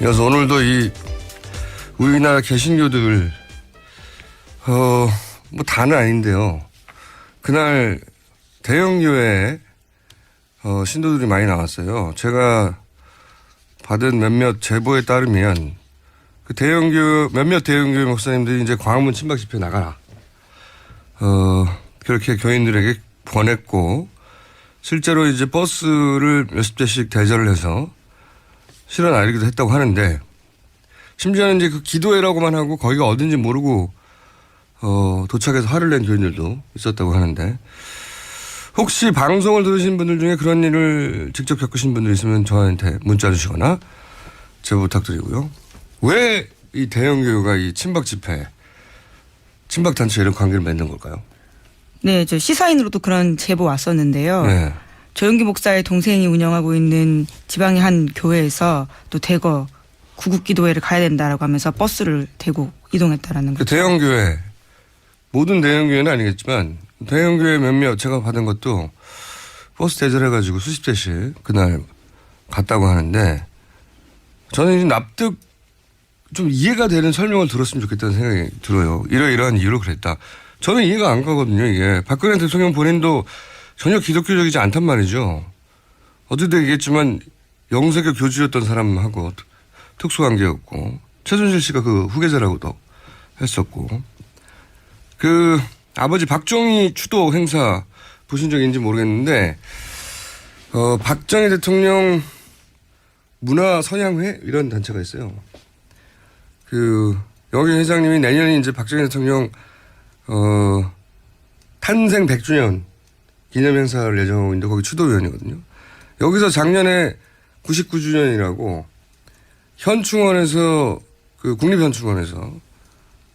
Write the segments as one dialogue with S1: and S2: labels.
S1: 그래서 오늘도 우리나라 개신교들 뭐 다는 아닌데요. 그날 대형교회에 신도들이 많이 나왔어요. 제가 받은 몇몇 제보에 따르면 그 몇몇 대형교회 목사님들이 이제 광화문 친박 집회 나가라. 그렇게 교인들에게 권했고 실제로 이제 버스를 몇십 대씩 대절을 해서 실어 나르기도 했다고 하는데 심지어는 이제 그 기도회라고만 하고 거기가 어딘지 모르고 도착해서 화를 낸 교인들도 있었다고 하는데 혹시 방송을 들으신 분들 중에 그런 일을 직접 겪으신 분들 있으면 저한테 문자 주시거나 제보 부탁드리고요. 왜 이 대형교회가 이 친박 집회, 친박 단체 이런 관계를 맺는 걸까요?
S2: 네, 저 시사인으로도 그런 제보 왔었는데요.
S1: 네.
S2: 조영기 목사의 동생이 운영하고 있는 지방의 한 교회에서 또 대거 구국기도회를 가야 된다라고 하면서 버스를 대고 이동했다라는
S1: 그
S2: 거죠.
S1: 대형교회, 모든 대형교회는 아니겠지만 대형교회 몇몇 제가 받은 것도 버스 대절해가지고 수십 대씩 그날 갔다고 하는데 저는 이제 납득 좀 이해가 되는 설명을 들었으면 좋겠다는 생각이 들어요. 이러이러한 이유로 그랬다. 저는 이해가 안 가거든요. 이게 박근혜 대통령 본인도 전혀 기독교적이지 않단 말이죠. 어떻게 되겠지만 영세교 교주였던 사람하고 특수관계였고 최순실 씨가 그 후계자라고도 했었고 그 아버지 박정희 추도 행사 보신 적인지 모르겠는데 박정희 대통령 문화선양회 이런 단체가 있어요. 여기 회장님이 내년에 이제 박정희 대통령 탄생 100주년 기념 행사를 예정하고 있는데 거기 추도위원이거든요. 여기서 작년에 99주년이라고 현충원에서 국립현충원에서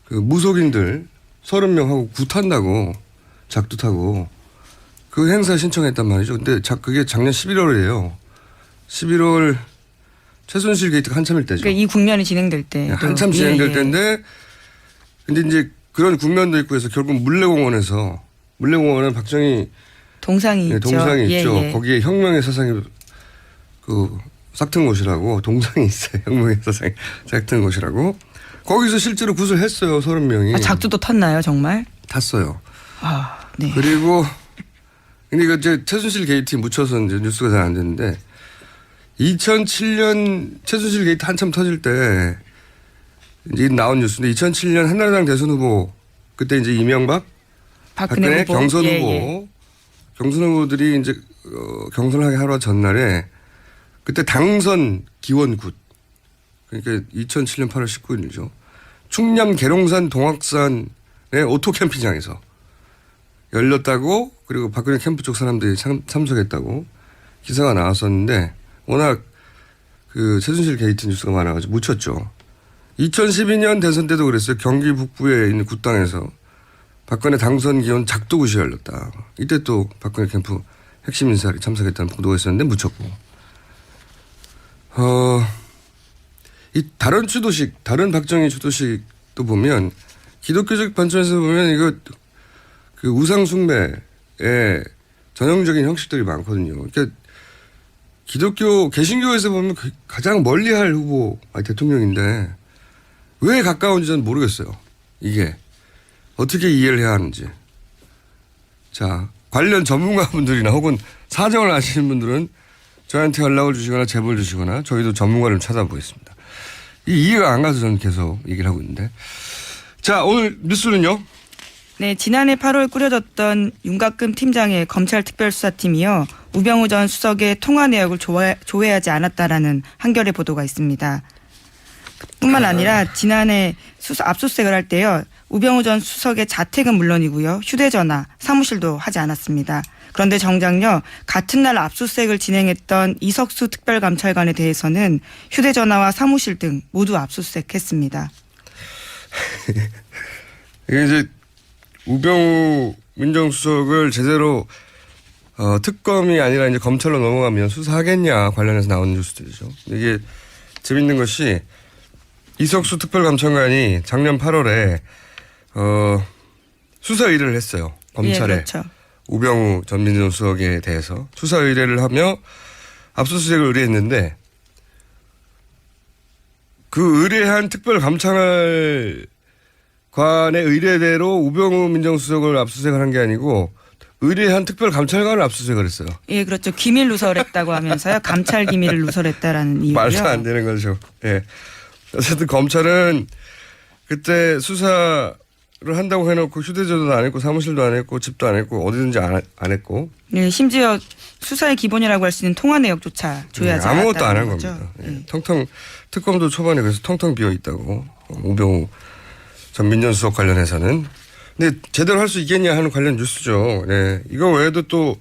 S1: 무속인들 30명하고 구 탄다고 작두 타고 그 행사 신청했단 말이죠. 근데 그게 작년 11월이에요. 11월 최순실 게이트가 한참일 때죠.
S2: 그러니까 이 국면이 진행될 때.
S1: 한참 진행될 때인데 근데 이제 그런 국면도 있고 해서 결국 물레공원은 박정희
S2: 동상이 있죠.
S1: 동상이 있죠. 거기에 혁명의 사상이 싹튼 곳이라고 동상이 있어요. 혁명의 사상이 싹튼 곳이라고. 거기서 실제로 굿을 했어요. 30명이.
S2: 작두도 탔나요 정말?
S1: 탔어요.
S2: 네.
S1: 그리고 근데 이거 이제 최순실 게이트에 묻혀서 이제 뉴스가 잘 안 됐는데 2007년 최순실 게이트 한참 터질 때 이제 나온 뉴스인데 2007년 한나라당 대선 후보 그때 이제 이명박, 박근혜
S2: 후보.
S1: 경선 후보, 경선 후보들이 이제 경선을 하기 하루 전날에 그때 당선 기원굿 그러니까 2007년 8월 19일이죠. 충남 계룡산 동학산의 오토 캠핑장에서 열렸다고 그리고 박근혜 캠프 쪽 사람들이 참석했다고 기사가 나왔었는데 워낙 최순실 게이트 뉴스가 많아가지고 묻혔죠. 2012년 대선 때도 그랬어요. 경기 북부에 있는 굿당에서 박근혜 당선 기원 작두굿이 열렸다. 이때 또 박근혜 캠프 핵심 인사들이 참석했다는 보도가 있었는데 묻혔고. 다른 추도식, 다른 박정희 추도식도 보면 기독교적 관점에서 보면 이거 우상 숭배의 전형적인 형식들이 많거든요. 그러니까 개신교에서 보면 가장 멀리할 후보 대통령인데 왜 가까운지 저는 모르겠어요. 이게 어떻게 이해를 해야 하는지. 자, 관련 전문가분들이나 혹은 사정을 아시는 분들은 저한테 연락을 주시거나 제보를 주시거나 저희도 전문가를 찾아보겠습니다. 이해가 안 가서 저는 계속 얘기를 하고 있는데. 자, 오늘 뉴스는요?
S2: 네, 지난해 8월 꾸려졌던 윤곽금 팀장의 검찰 특별수사팀이요. 우병우 전 수석의 통화 내역을 조회하지 않았다라는 한겨레 보도가 있습니다. 뿐만 아니라 지난해 압수수색을 할 때요. 우병우 전 수석의 자택은 물론이고요. 휴대전화, 사무실도 하지 않았습니다. 그런데 정작요. 같은 날 압수수색을 진행했던 이석수 특별감찰관에 대해서는 휴대전화와 사무실 등 모두 압수수색했습니다.
S1: 이게 이제 우병우 민정수석을 제대로 특검이 아니라 이제 검찰로 넘어가면 수사하겠냐 관련해서 나오는 뉴스들이죠. 이게 재밌는 것이 이석수 특별감찰관이 작년 8월에 수사 의뢰를 했어요. 검찰에.
S2: 예, 그렇죠.
S1: 우병우 전 민정수석에 대해서 수사 의뢰를 하며 압수수색을 의뢰했는데 그 의뢰한 특별감찰관의 의뢰대로 우병우 민정수석을 압수수색을 한 게 아니고 의뢰한 특별감찰관을 압수수색을 했어요.
S2: 예, 그렇죠. 기밀 누설했다고 하면서요. 감찰 기밀을 누설했다라는 이유요.
S1: 말도 안 되는 거죠. 예. 어쨌든 검찰은 그때 수사를 한다고 해놓고 휴대전화도 안 했고 사무실도 안 했고 집도 안 했고 어디든지 안 했고.
S2: 네, 심지어 수사의 기본이라고 할 수 있는 통화 내역조차 조회하지 않았다는
S1: 아무것도 안 한
S2: 거죠.
S1: 겁니다. 예.
S2: 네.
S1: 텅텅 특검도 초반에 그래서 텅텅 비어 있다고 우병우 전 민정수석 관련해서는. 근데 제대로 할 수 있겠냐 하는 관련 뉴스죠. 예. 이거 외에도 또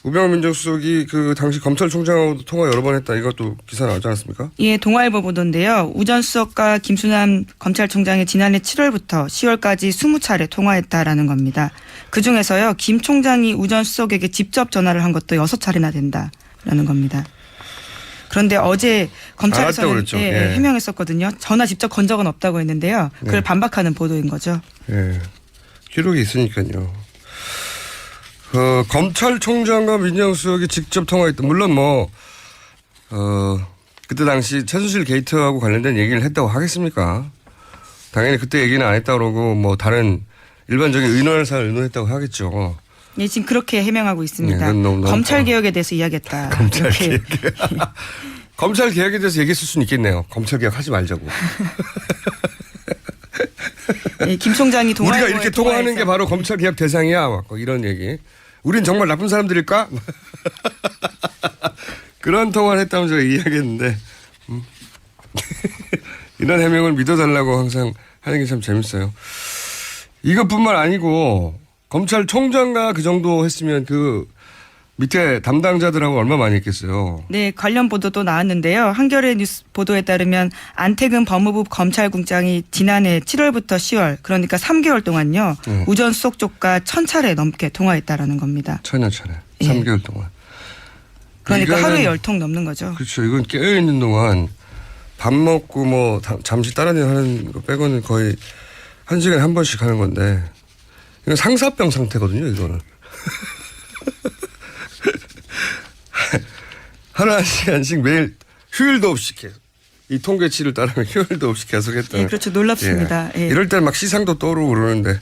S1: 우병우 민정수석이 그 당시 검찰총장하고도 통화 여러 번 했다. 이것도 기사 나오지 않았습니까?
S2: 예, 동아일보 보도인데요. 우 전 수석과 김수남 검찰총장이 지난해 7월부터 10월까지 20차례 통화했다라는 겁니다. 그중에서요. 김 총장이 우 전 수석에게 직접 전화를 한 것도 6차례나 된다라는 겁니다. 그런데 어제 검찰에서는
S1: 그랬죠.
S2: 예,
S1: 예.
S2: 해명했었거든요. 전화 직접 건 적은 없다고 했는데요. 그걸 반박하는 보도인 거죠.
S1: 예. 기록이 있으니까요. 검찰총장과 민정수석이 직접 통화했다. 물론 그때 당시 최순실 게이트하고 관련된 얘기를 했다고 하겠습니까? 당연히 그때 얘기는 안 했다고 그러고 다른 일반적인 의논사를 의논했다고 하겠죠.
S2: 예, 지금 그렇게 해명하고 있습니다.
S1: 너무
S2: 검찰 개혁에 대해서 이야기했다.
S1: 검찰
S2: 이렇게.
S1: 개혁. 검찰 개혁에 대해서 얘기했을 수는 있겠네요. 검찰 개혁 하지 말자고.
S2: 예, 김 총장이
S1: 우리가
S2: 동아일보에
S1: 이렇게 통화하는 게 바로 검찰 개혁 대상이야. 막 이런 얘기. 우린 정말 나쁜 사람들일까? 그런 통화를 했다면 제가 이야기했는데 이런 해명을 믿어달라고 항상 하는 게 참 재밌어요. 이것뿐만 아니고 검찰총장과 그 정도 했으면 그 밑에 담당자들하고 얼마 많이 했겠어요.
S2: 네, 관련 보도도 나왔는데요. 한겨레 뉴스 보도에 따르면 안태근 법무부 검찰국장이 지난해 7월부터 10월 그러니까 3개월 동안요. 우 전 수석 쪽과 1000차례 넘게 통화했다라는 겁니다.
S1: 천여 차례.
S2: 예.
S1: 3개월 동안.
S2: 그러니까
S1: 이거는-
S2: 하루에 10통 넘는 거죠.
S1: 그렇죠. 이건 깨어있는 동안 밥 먹고 잠시 다른 일 하는 거 빼고는 거의 1시간에 한 번씩 하는 건데 이건 상사병 상태거든요. 이거는. 하루 1시간씩 매일 휴일도 없이 계속 이 통계치를 따르면 휴일도 없이 계속 했다.
S2: 예, 그렇죠. 놀랍습니다. 예.
S1: 이럴 때 막 시상도 떠오르고 그러는데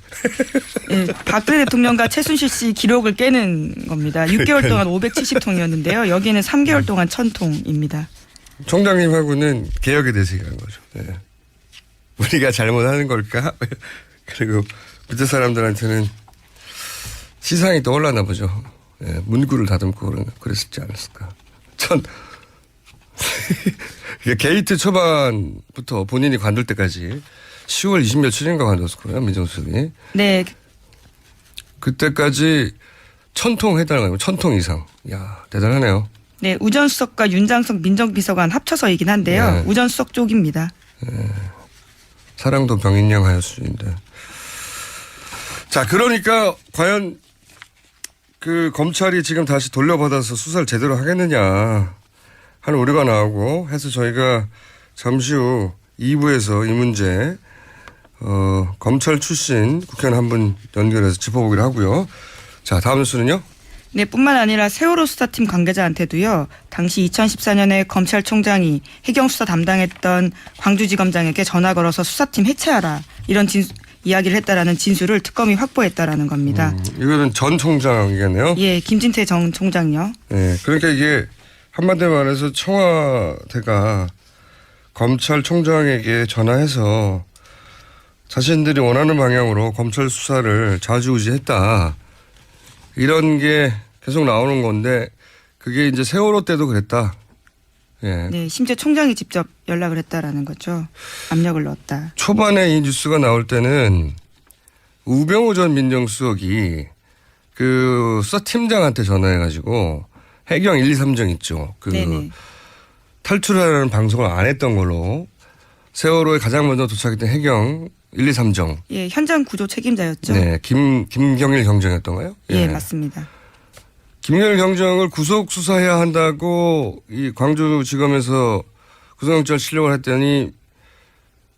S2: 예, 박근혜 대통령과 최순실 씨 기록을 깨는 겁니다. 6개월 동안 570통이었는데요. 여기는 3개월 동안 1000통입니다.
S1: 총장님하고는 개혁에 대해서 얘기한 거죠. 예. 우리가 잘못하는 걸까? 그리고 밑에 사람들한테는 시상이 떠올랐나 보죠. 예, 문구를 다듬고 그랬을지 않았을까. 이게 게이트 초반부터 본인이 관둘 때까지 10월 20며칠인가 관뒀을 거예요. 민정수석이.
S2: 네,
S1: 그때까지 1000통 해달라는 거예요. 1000통 이상. 이야, 대단하네요.
S2: 네, 우 전 수석과 윤장석 민정비서관 합쳐서이긴 한데요.
S1: 네.
S2: 우 전 수석 쪽입니다.
S1: 사랑도 병인양하여 수준인데. 자, 그러니까 과연 그 검찰이 지금 다시 돌려받아서 수사를 제대로 하겠느냐 하는 우려가 나오고 해서 저희가 잠시 후 2부에서 이 문제 검찰 출신 국회의원 한 분 연결해서 짚어보기로 하고요. 자, 다음 뉴스는요.
S2: 네, 뿐만 아니라 세월호 수사팀 관계자한테도요. 당시 2014년에 검찰총장이 해경수사 담당했던 광주지검장에게 전화 걸어서 수사팀 해체하라 이런 이야기를 했다라는 진술을 특검이 확보했다라는 겁니다.
S1: 이거는 전 총장이겠네요.
S2: 예, 김진태 전 총장요.
S1: 네, 그러니까 이게 한마디로 말해서 청와대가 검찰총장에게 전화해서 자신들이 원하는 방향으로 검찰 수사를 좌지우지했다. 이런 게 계속 나오는 건데 그게 이제 세월호 때도 그랬다. 예.
S2: 네, 심지어 총장이 직접 연락을 했다라는 거죠. 압력을 넣었다.
S1: 초반에 이 뉴스가 나올 때는 우병우 전 민정수석이 그 수사팀장한테 전화해가지고 해경 1, 2, 3정 있죠. 그
S2: 네네.
S1: 탈출하라는 방송을 안 했던 걸로 세월호에 가장 먼저 도착했던 해경 1, 2, 3정.
S2: 예, 현장 구조 책임자였죠.
S1: 네, 김경일 경정이었던가요?
S2: 예, 맞습니다.
S1: 김경일 경정을 구속 수사해야 한다고 이 광주지검에서 구속영장 치려고 했더니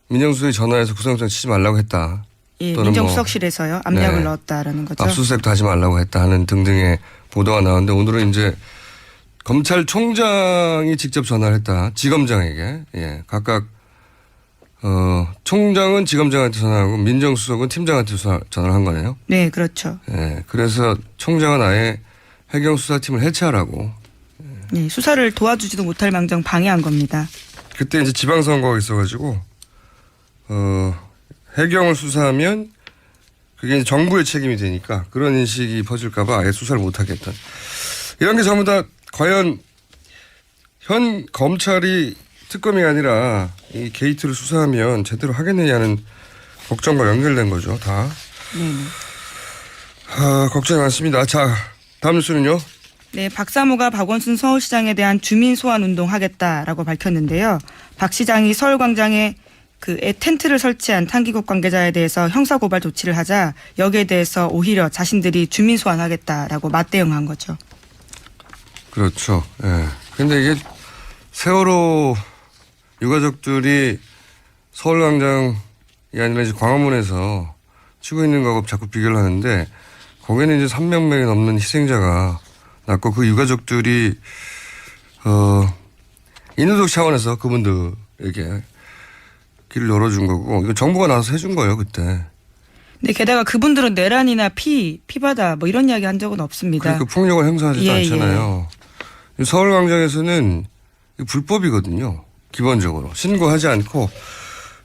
S1: 민정수석이 전화해서 구속영장 치지 말라고 했다.
S2: 예,
S1: 또는
S2: 민정수석실에서요. 압력을
S1: 네.
S2: 넣었다라는 거죠.
S1: 압수수색도 하지 말라고 했다 하는 등등의 보도가 나왔는데 오늘은 이제 검찰총장이 직접 전화를 했다. 지검장에게. 예, 각각 총장은 지검장한테 전화하고 민정수석은 팀장한테 전화를 한 거네요.
S2: 네, 그렇죠.
S1: 예, 그래서 총장은 아예 해경 수사팀을 해체하라고.
S2: 네, 수사를 도와주지도 못할 망정 방해한 겁니다.
S1: 그때 이제 지방선거가 있어가지고 해경을 수사하면 그게 이제 정부의 책임이 되니까 그런 인식이 퍼질까봐 아예 수사를 못하겠다. 이런 게 전부 다 과연 현 검찰이 특검이 아니라 이 게이트를 수사하면 제대로 하겠느냐는 걱정과 연결된 거죠, 다.
S2: 네.
S1: 걱정이 많습니다. 자, 다음 뉴스는요.
S2: 네, 박사모가 박원순 서울시장에 대한 주민 소환 운동 하겠다라고 밝혔는데요. 박 시장이 서울광장에 텐트를 설치한 탄기국 관계자에 대해서 형사고발 조치를 하자 여기에 대해서 오히려 자신들이 주민 소환하겠다라고 맞대응한 거죠.
S1: 그렇죠. 예. 근데 이게 세월호 유가족들이 서울광장이 아니라 이제 광화문에서 치고 있는 거하고 자꾸 비교를 하는데 거기는 이제 300명이 넘는 희생자가 났고 그 유가족들이 인도적 차원에서 그분들에게 길을 열어준 거고 이거 정부가 나서서 해준 거예요 그때.
S2: 네, 게다가 그분들은 내란이나 피바다 뭐 이런 이야기 한 적은 없습니다.
S1: 그러니까 폭력을 행사하지도 않잖아요. 서울광장에서는 불법이거든요. 기본적으로 신고하지 않고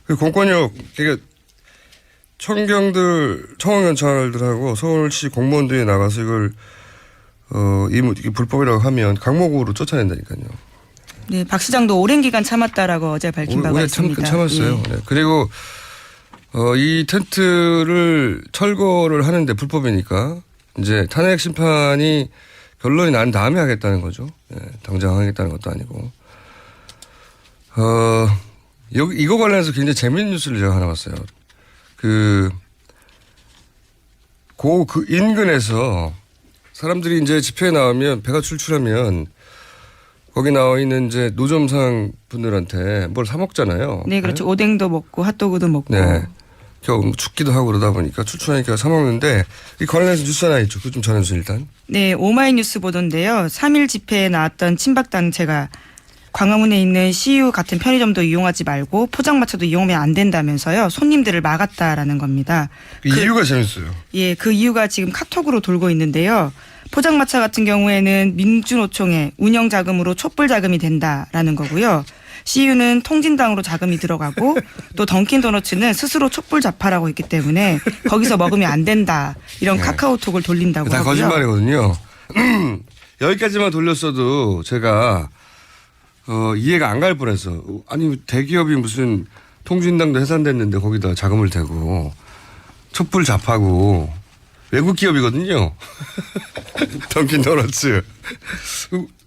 S1: 그 공권력 그러니까 청원경찰들하고 서울시 공무원들이 나가서 이걸 이게 불법이라고 하면 강목으로 쫓아낸다니까요.
S2: 네, 박 시장도 오랜 기간 참았다라고 어제 밝힌 바가 있습니다.
S1: 참았어요.
S2: 예.
S1: 네. 그리고 이 텐트를 철거를 하는데 불법이니까 이제 탄핵 심판이 결론이 난 다음에 하겠다는 거죠. 네, 당장 하겠다는 것도 아니고. 이거 관련해서 굉장히 재미있는 뉴스를 제가 하나 봤어요. 그 인근에서 사람들이 이제 집회에 나오면 배가 출출하면 거기 나와 있는 이제 노점상 분들한테 뭘 사 먹잖아요.
S2: 네, 그렇죠. 오뎅도 먹고 핫도그도 먹고.
S1: 네. 겨우 춥기도 하고 그러다 보니까 출출하니까 사 먹는데 이 관련해서 뉴스 하나 있죠. 그거 좀 전해주세요 일단.
S2: 네, 오마이뉴스 보도인데요. 3.1 집회에 나왔던 친박단체가 광화문에 있는 CU 같은 편의점도 이용하지 말고 포장마차도 이용하면 안 된다면서요. 손님들을 막았다라는 겁니다.
S1: 이유가 재밌어요.
S2: 예, 그 이유가 지금 카톡으로 돌고 있는데요. 포장마차 같은 경우에는 민주노총의 운영 자금으로 촛불 자금이 된다라는 거고요. CU는 통진당으로 자금이 들어가고 또 던킨도너츠는 스스로 촛불 좌파라고 했기 때문에 거기서 먹으면 안 된다. 이런
S1: 네.
S2: 카카오톡을 돌린다고
S1: 다
S2: 하고요.
S1: 거짓말이거든요. 여기까지만 돌렸어도 제가 이해가 안 갈 뻔했어. 아니 대기업이 무슨 통진당도 해산됐는데 거기다 자금을 대고 촛불 좌파고 외국 기업이거든요. 던킨도너츠.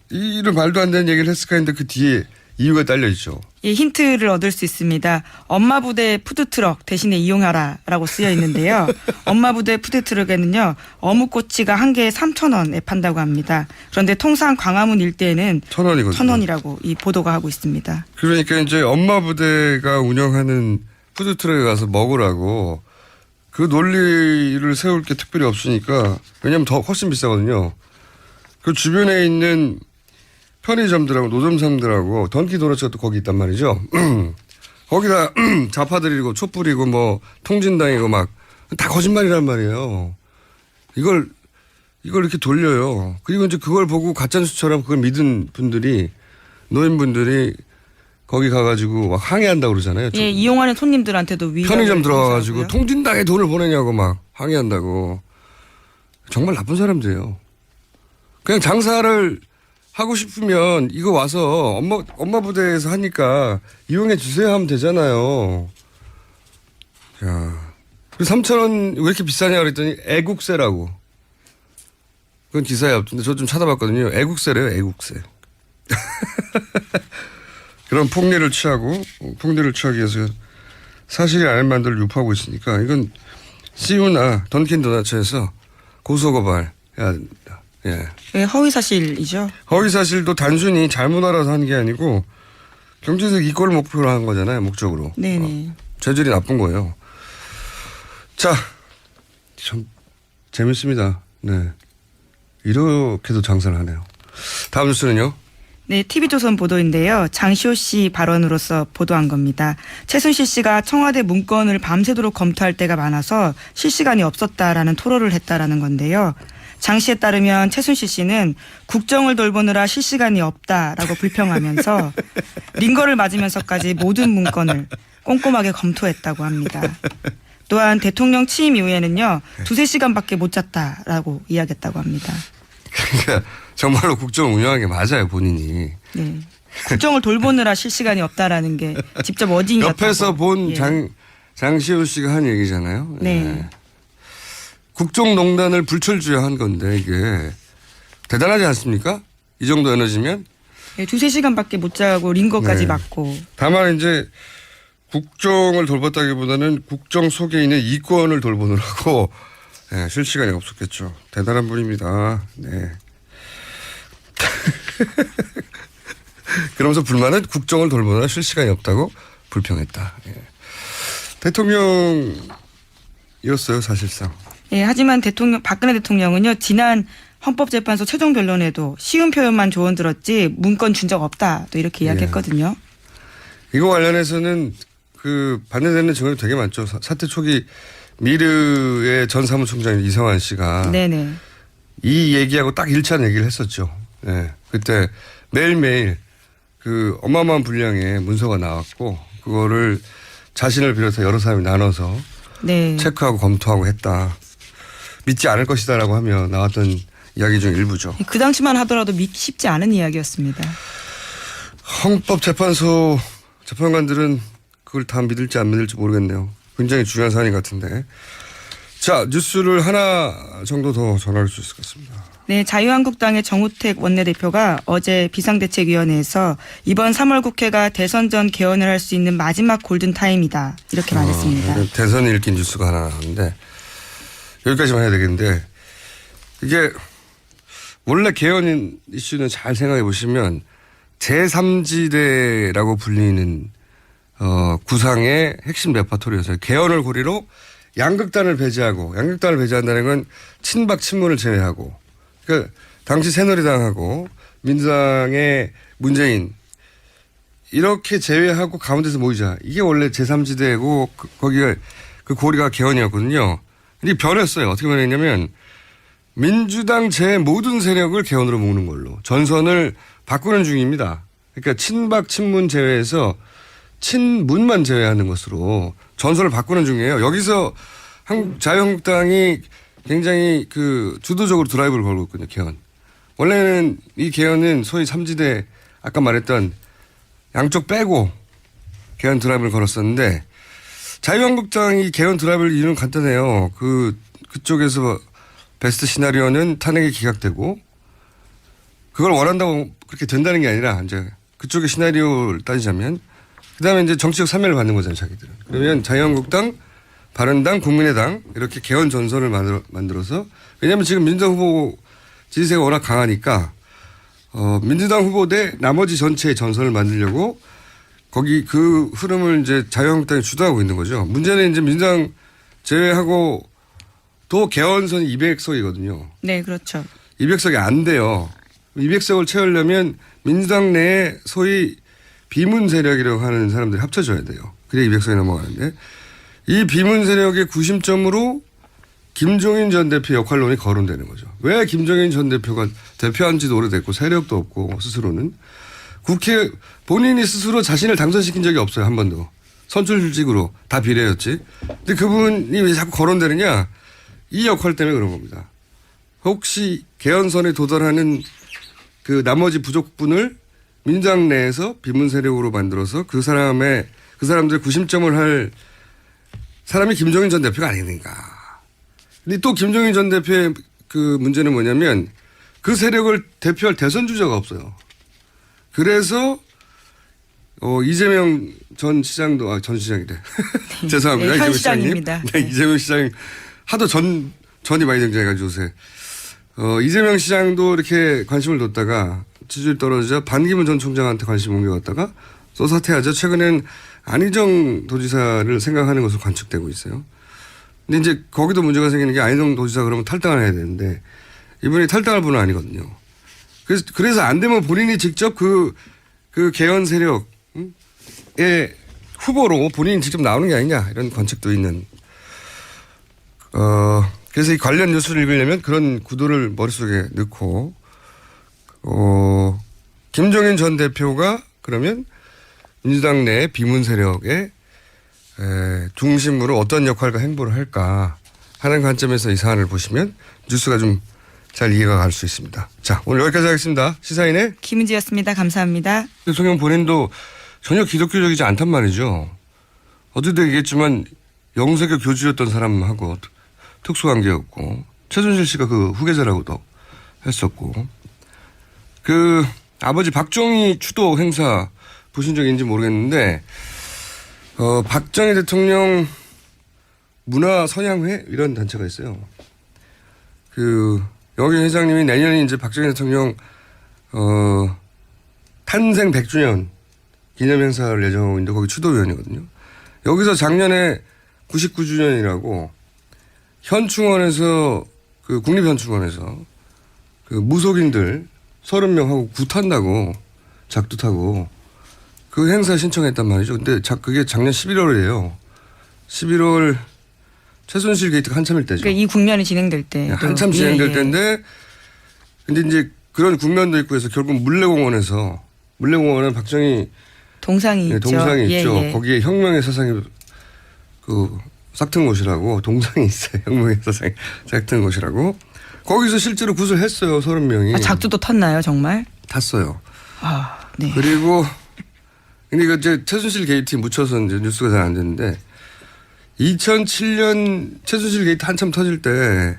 S1: 이런 말도 안 되는 얘기를 했을까 했는데 그 뒤에 이유가 딸려 있죠.
S2: 예, 힌트를 얻을 수 있습니다. 엄마 부대 푸드트럭 대신에 이용하라라고 쓰여 있는데요. 엄마 부대 푸드트럭에는요. 어묵꼬치가 한 개에 3,000원에 판다고 합니다. 그런데 통상 광화문 일대에는
S1: 1,000원이거든요.
S2: 1,000원이라고 이 보도가 하고 있습니다.
S1: 그러니까 이제 엄마 부대가 운영하는 푸드트럭에 가서 먹으라고 그 논리를 세울 게 특별히 없으니까 왜냐하면 더 훨씬 비싸거든요. 그 주변에 있는 편의점들하고 노점상들하고 던키도너츠가 또 거기 있단 말이죠. 거기다 좌파들이고 촛불이고 뭐 통진당이고 막 다 거짓말이란 말이에요. 이걸 이렇게 돌려요. 그리고 이제 그걸 보고 가짜뉴스처럼 그걸 믿은 분들이 노인분들이 거기 가가지고 막 항의한다고 그러잖아요.
S2: 예, 이용하는 손님들한테도
S1: 편의점 들어가가지고 통진당에 돈을 보내냐고 막 항의한다고. 정말 나쁜 사람들이에요. 그냥 장사를 하고 싶으면 이거 와서 엄마 부대에서 하니까 이용해 주세요 하면 되잖아요. 자, 3,000원 왜 이렇게 비싸냐 그랬더니 애국세라고. 그건 기사에 없던데 저 좀 찾아봤거든요. 애국세래요, 애국세. 그런 폭리를 취하기 위해서 사실이 아닌 말들을 유포하고 있으니까 이건 CU나 던킨도너츠에서 고소고발 해야 됩니다. 예.
S2: 예, 허위사실이죠.
S1: 허위사실도 단순히 잘못 알아서 한 게 아니고 경제적 이권을 목표로 한 거잖아요. 목적으로.
S2: 네네.
S1: 죄질이 나쁜 거예요. 자, 참 재밌습니다. 네. 이렇게도 장사를 하네요. 다음 뉴스는요.
S2: 네, TV조선 보도인데요. 장시호 씨 발언으로서 보도한 겁니다. 최순실 씨가 청와대 문건을 밤새도록 검토할 때가 많아서 실시간이 없었다라는 토로를 했다라는 건데요. 장 씨에 따르면 최순실 씨는 국정을 돌보느라 실시간이 없다라고 불평하면서 링거를 맞으면서까지 모든 문건을 꼼꼼하게 검토했다고 합니다. 또한 대통령 취임 이후에는요. 2-3시간밖에 못 잤다라고 이야기했다고 합니다.
S1: 그러니까 정말로 국정을 운영한 게 맞아요, 본인이.
S2: 네. 국정을 돌보느라 실시간이 없다라는 게 직접 어딘가다고.
S1: 옆에서 본
S2: 예.
S1: 장시호 씨가 한 얘기잖아요.
S2: 네.
S1: 네. 국정농단을 불철주야한 건데 이게 대단하지 않습니까? 이 정도 에너지면.
S2: 네, 2-3시간밖에 못 자고 링거까지
S1: 네.
S2: 맞고.
S1: 다만 이제 국정을 돌봤다기보다는 국정 속에 있는 이권을 돌보느라고 네, 실시간이 없었겠죠. 대단한 분입니다. 네. 그러면서 불만은 국정을 돌보느라 실시간이 없다고 불평했다. 예. 대통령이었어요, 사실상.
S2: 예, 하지만 박근혜 대통령은요, 지난 헌법재판소 최종 변론에도 쉬운 표현만 조언 들었지 문건 준 적 없다. 또 이렇게 이야기했거든요.
S1: 이거 관련해서는 그 반대되는 증언이 되게 많죠. 사태 초기 미르의 전 사무총장인 이성환 씨가
S2: 네네.
S1: 이 얘기하고 딱 일치하는 얘기를 했었죠. 네. 그때 매일매일 그 어마어마한 분량의 문서가 나왔고 그거를 자신을 비롯해 여러 사람이 나눠서
S2: 네.
S1: 체크하고 검토하고 했다. 믿지 않을 것이다라고 하며 나왔던 이야기 중 일부죠.
S2: 그 당시만 하더라도 믿기 쉽지 않은 이야기였습니다.
S1: 헌법재판소 재판관들은 그걸 다 믿을지 안 믿을지 모르겠네요. 굉장히 중요한 사안인 것 같은데. 자, 뉴스를 하나 정도 더 전할 수 있을 것 같습니다.
S2: 네, 자유한국당의 정우택 원내대표가 어제 비상대책위원회에서 이번 3월 국회가 대선 전 개헌을 할 수 있는 마지막 골든타임이다. 이렇게 말했습니다.
S1: 대선 읽긴 뉴스가 하나 나왔는데 여기까지만 해야 되겠는데 이게 원래 개헌 이슈는 잘 생각해 보시면 제3지대라고 불리는 구상의 핵심 레퍼토리였어요. 개헌을 고리로 양극단을 배제하고 양극단을 배제한다는 건 친박 친문을 제외하고 그러니까 당시 새누리당하고 민주당의 문재인 이렇게 제외하고 가운데서 모이자. 이게 원래 제3지대고 거기가 그 고리가 개헌이었거든요. 근데 변했어요. 어떻게 변했냐면 민주당 제 모든 세력을 개헌으로 묶는 걸로 전선을 바꾸는 중입니다. 그러니까 친박 친문 제외해서 친문만 제외하는 것으로 전선을 바꾸는 중이에요. 여기서 자유한국당이 굉장히 그 주도적으로 드라이브를 걸고 있거든요. 개헌. 원래는 이 개헌은 소위 3지대 아까 말했던 양쪽 빼고 개헌 드라이브를 걸었었는데 자유한국당이 개헌 드라이브를 이유는 간단해요. 그쪽에서 베스트 시나리오는 탄핵이 기각되고 그걸 원한다고 그렇게 된다는 게 아니라 이제 그쪽의 시나리오를 따지자면 그다음에 이제 정치적 참여를 받는 거잖아요, 자기들은. 그러면 자유한국당, 바른당, 국민의당 이렇게 개헌 전선을 만들어서 왜냐하면 지금 민주당 후보 지지세가 워낙 강하니까 민주당 후보 대 나머지 전체의 전선을 만들려고 거기 그 흐름을 이제 자유한국당이 주도하고 있는 거죠. 문제는 이제 민주당 제외하고 또 개헌선이 200석이거든요.
S2: 네, 그렇죠.
S1: 200석이 안 돼요. 200석을 채우려면 민주당 내에 소위 비문 세력이라고 하는 사람들이 합쳐져야 돼요. 그래야 200석이 넘어가는데 이 비문 세력의 구심점으로 김종인 전 대표 역할론이 거론되는 거죠. 왜 김종인 전 대표가 대표한 지도 오래됐고 세력도 없고 스스로는 국회 본인이 스스로 자신을 당선시킨 적이 없어요. 한 번도. 선출직으로 다 비례였지. 근데 그분이 왜 자꾸 거론되느냐. 이 역할 때문에 그런 겁니다. 혹시 개헌선에 도달하는 그 나머지 부족분을 민주당 내에서 비문 세력으로 만들어서 그 사람들의 구심점을 할 사람이 김종인 전 대표가 아닌가. 근데 또 김종인 전 대표의 그 문제는 뭐냐면 그 세력을 대표할 대선 주자가 없어요. 그래서 이재명 전 시장도 전 시장이래. 죄송합니다.
S2: 네, 현
S1: 이재명
S2: 시장입니다.
S1: 네, 이재명 시장 하도 전이 많이 등장해가지고 요새 이재명 시장도 이렇게 관심을 뒀다가 지지율 떨어지자 반기문 전 총장한테 관심 옮겨갔다가 또 사퇴하자 최근엔 안희정 도지사를 생각하는 것으로 관측되고 있어요. 근데 이제 거기도 문제가 생기는 게 안희정 도지사 그러면 탈당을 해야 되는데 이분이 탈당할 분은 아니거든요. 그래서 안 되면 본인이 직접 그 개헌 세력의 후보로 본인이 직접 나오는 게 아니냐 이런 관측도 있는. 그래서 이 관련 뉴스를 읽으려면 그런 구도를 머릿속에 넣고, 김종인 전 대표가 그러면 민주당 내 비문 세력의 중심으로 어떤 역할과 행보를 할까 하는 관점에서 이 사안을 보시면 뉴스가 좀 잘 이해가 갈 수 있습니다. 자, 오늘 여기까지 하겠습니다. 시사인의
S2: 김은지였습니다. 감사합니다.
S1: 대통령 본인도 전혀 기독교적이지 않단 말이죠. 어제도 얘기했지만 영세교 교주였던 사람하고 특수관계였고, 최순실 씨가 그 후계자라고도 했었고, 그 아버지 박정희 추도 행사 보신 적인지 모르겠는데, 박정희 대통령 문화선양회 이런 단체가 있어요. 여기 회장님이 내년에 이제 박정희 대통령 탄생 100주년 기념 행사를 예정하고 있는데 거기 추도위원이거든요. 여기서 작년에 99주년이라고 현충원에서 국립현충원에서 무속인들 30명하고 굿한다고 작두 타고 그 행사 신청했단 말이죠. 근데 그게 작년 11월이에요. 11월 최순실 게이트가 한참일 때죠.
S2: 그러니까 이 국면이 진행될 때.
S1: 한참 진행될 때인데, 근데 이제 그런 국면도 있고 해서 결국 물레공원은 박정희
S2: 동상이 있죠.
S1: 동상이 있죠. 거기에 혁명의 사상이 싹튼 곳이라고 동상이 있어요. 혁명의 사상이 싹튼 곳이라고. 거기서 실제로 굿을 했어요. 30명이.
S2: 작두도 탔나요, 정말?
S1: 탔어요.
S2: 네.
S1: 그리고 근데 이거 이제 최순실 게이트에 묻혀서 이제 뉴스가 잘 안 됐는데, 2007년 최순실 게이트 한참 터질 때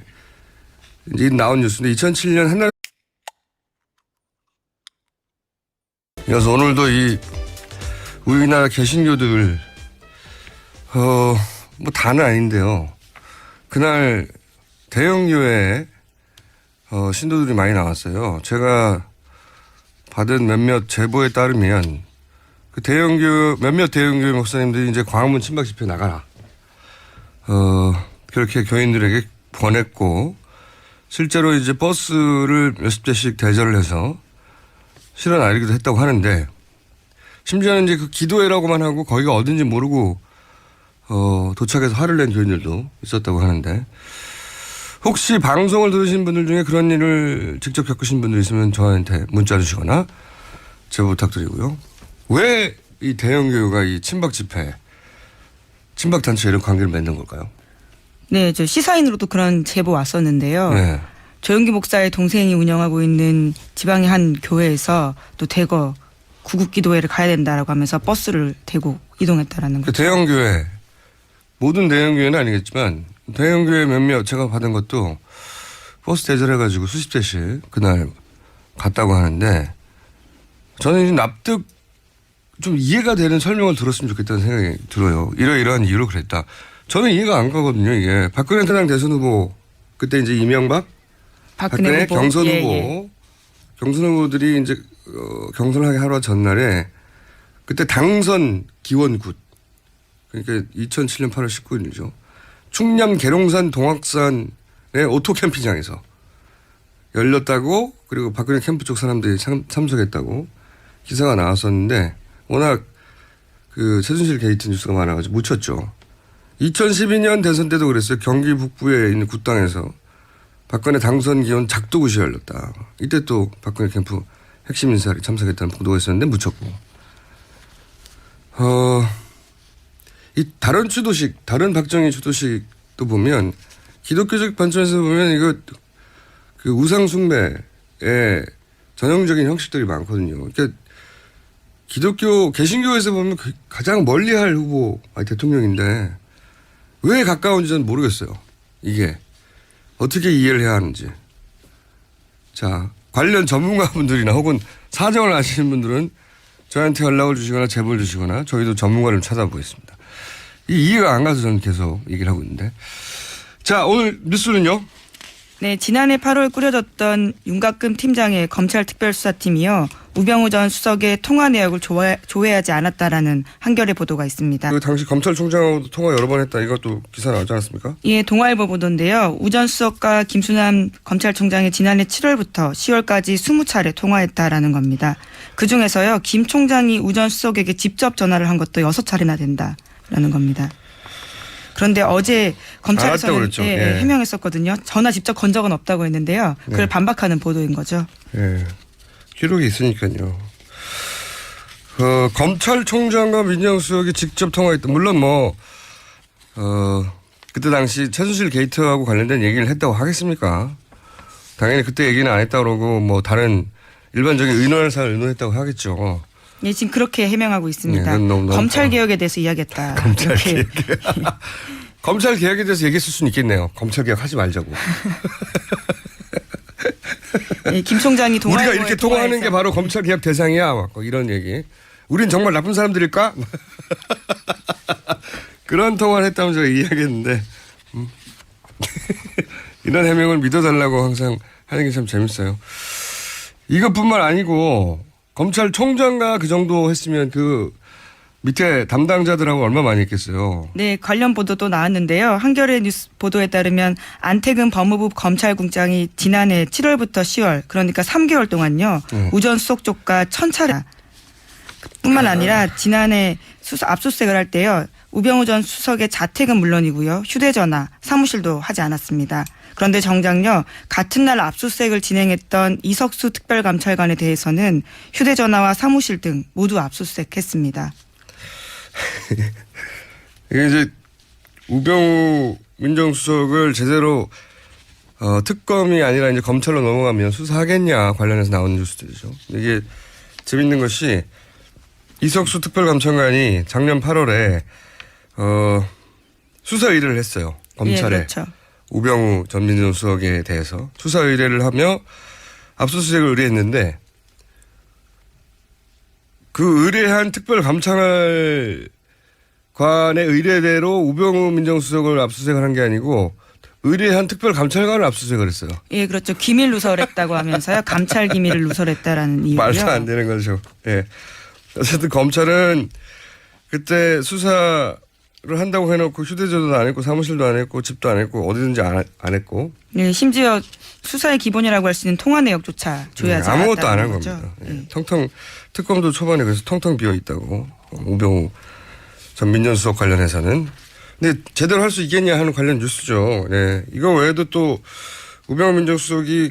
S1: 이제 나온 뉴스인데, 2007년 한날 그래서 오늘도 이 우리나라 개신교들 뭐 다는 아닌데요. 그날 대형교회 신도들이 많이 나왔어요. 제가 받은 몇몇 제보에 따르면 몇몇 대형교회 목사님들이 이제 광화문 친박 집회 나가라. 그렇게 교인들에게 권했고, 실제로 이제 버스를 몇십 대씩 대절을 해서 실어 나르기도 했다고 하는데, 심지어는 이제 그 기도회라고만 하고 거기가 어딘지 모르고, 도착해서 화를 낸 교인들도 있었다고 하는데, 혹시 방송을 들으신 분들 중에 그런 일을 직접 겪으신 분들 있으면 저한테 문자 주시거나 제보 부탁드리고요. 왜 이 대형교회가 이 친박 집회, 친박 단체 이런 관계를 맺는 걸까요?
S2: 네, 저 시사인으로도 그런 제보 왔었는데요.
S1: 네.
S2: 조영기 목사의 동생이 운영하고 있는 지방의 한 교회에서 또 대거 구국기도회를 가야 된다라고 하면서 버스를 대고 이동했다라는 거죠.
S1: 대형교회, 모든 대형교회는 아니겠지만 대형교회 몇몇 제가 받은 것도 버스 대절해가지고 수십 대씩 그날 갔다고 하는데, 저는 이제 납득 좀 이해가 되는 설명을 들었으면 좋겠다는 생각이 들어요. 이러이러한 이유로 그랬다. 저는 이해가 안 가거든요. 이게 박근혜 타당 대선 후보, 그때 이제 이명박, 박근혜
S2: 후보.
S1: 경선 후보, 경선 후보들이 이제 경선하기 하루 전날에 그때 당선 기원굿, 그러니까 2007년 8월 19일이죠. 충남 계룡산 동학산의 오토 캠핑장에서 열렸다고, 그리고 박근혜 캠프 쪽 사람들이 참석했다고 기사가 나왔었는데, 워낙 최순실 게이트 뉴스가 많아가지고 묻혔죠. 2012년 대선 때도 그랬어요. 경기 북부에 있는 굿당에서 박근혜 당선 기원 작두굿이 열렸다. 이때 또 박근혜 캠프 핵심 인사들이 참석했다는 보도가 있었는데 묻혔고. 이 다른 추도식, 다른 박정희 추도식도 보면, 기독교적 관점에서 보면 이거 우상 숭배의 전형적인 형식들이 많거든요. 그러니까 기독교 개신교에서 보면 가장 멀리할 후보 대통령인데 왜 가까운지 저는 모르겠어요. 이게 어떻게 이해를 해야 하는지. 자, 관련 전문가분들이나 혹은 사정을 아시는 분들은 저한테 연락을 주시거나 제보를 주시거나 저희도 전문가를 찾아보겠습니다. 이 이해가 안 가서 저는 계속 얘기를 하고 있는데. 자, 오늘 뉴스는요.
S2: 네, 지난해 8월 꾸려졌던 윤곽금 팀장의 검찰 특별수사팀이요. 우병우 전 수석의 통화 내역을 조회하지 않았다라는 한겨레 보도가 있습니다.
S1: 그 당시 검찰총장하고도 통화 여러 번 했다. 이것도 기사 나오지 않았습니까?
S2: 예, 동아일보 보도인데요. 우 전 수석과 김수남 검찰총장이 지난해 7월부터 10월까지 20차례 통화했다라는 겁니다. 그중에서요. 김 총장이 우 전 수석에게 직접 전화를 한 것도 6차례나 된다라는 겁니다. 그런데 어제 검찰에서는
S1: 그랬죠. 예.
S2: 해명했었거든요. 전화 직접 건 적은 없다고 했는데요. 그걸
S1: 네.
S2: 반박하는 보도인 거죠.
S1: 예. 기록이 있으니까요. 검찰총장과 민정수석이 직접 통화했다. 물론 그때 당시 최순실 게이트하고 관련된 얘기를 했다고 하겠습니까? 당연히 그때 얘기는 안 했다고 그러고 다른 일반적인 의논할 사안을 의논했다고 하겠죠.
S2: 예, 지금 그렇게 해명하고 있습니다.
S1: 네, 너무
S2: 검찰 개혁에 대해서 이야기했다.
S1: 검찰 개혁. 검찰 개혁에 대해서 얘기했을 수는 있겠네요. 검찰 개혁 하지 말자고.
S2: 예, 김 총장이 동아일보에
S1: 우리가 이렇게 통화하는 게 바로 검찰 개혁 대상이야. 막 이런 얘기. 우린 정말 나쁜 사람들일까? 그런 통화를 했다면 제가 이야기했는데 이런 해명을 믿어달라고 항상 하는 게 참 재밌어요. 이것뿐만 아니고 검찰총장과 그 정도 했으면 그 밑에 담당자들하고 얼마 많이 했겠어요.
S2: 네, 관련 보도도 나왔는데요. 한겨레 뉴스 보도에 따르면 안태근 법무부 검찰국장이 지난해 7월부터 10월 그러니까 3개월 동안요. 우 전 수석 쪽과 1000차례 뿐만 아니라 지난해 압수수색을 할 때요. 우병우 전 수석의 자택은 물론이고요. 휴대전화, 사무실도 하지 않았습니다. 그런데 정작요. 같은 날 압수수색을 진행했던 이석수 특별감찰관에 대해서는 휴대전화와 사무실 등 모두 압수수색했습니다.
S1: 이게 이제 우병우 민정수석을 제대로 특검이 아니라 이제 검찰로 넘어가면 수사하겠냐 관련해서 나오는 뉴스들이죠. 이게 재밌는 것이 이석수 특별감찰관이 작년 8월에 수사 의뢰를 했어요. 검찰에.
S2: 예, 그렇죠.
S1: 우병우 전 민정수석에 대해서 수사 의뢰를 하며 압수수색을 의뢰했는데 그 의뢰한 특별감찰관의 의뢰대로 우병우 민정수석을 압수수색을 한 게 아니고 의뢰한 특별감찰관을 압수수색을 했어요.
S2: 예, 그렇죠. 기밀 누설했다고 하면서요. 감찰 기밀을 누설했다라는 이유고요.
S1: 말도 안 되는 거죠. 예. 어쨌든 검찰은 그때 수사를 한다고 해놓고 휴대전화도 안 했고 사무실도 안 했고 집도 안 했고 어디든지 안 했고.
S2: 예, 심지어 수사의 기본이라고 할 수 있는 통화 내역조차 조회하지 않았다는
S1: 아무것도 안 한
S2: 거죠.
S1: 겁니다. 예.
S2: 예.
S1: 텅텅 특검도 초반에 그래서 텅텅 비어 있다고 우병우 전 민정수석 관련해서는. 근데 제대로 할 수 있겠냐 하는 관련 뉴스죠. 네. 이거 외에도 또 우병우 민정수석이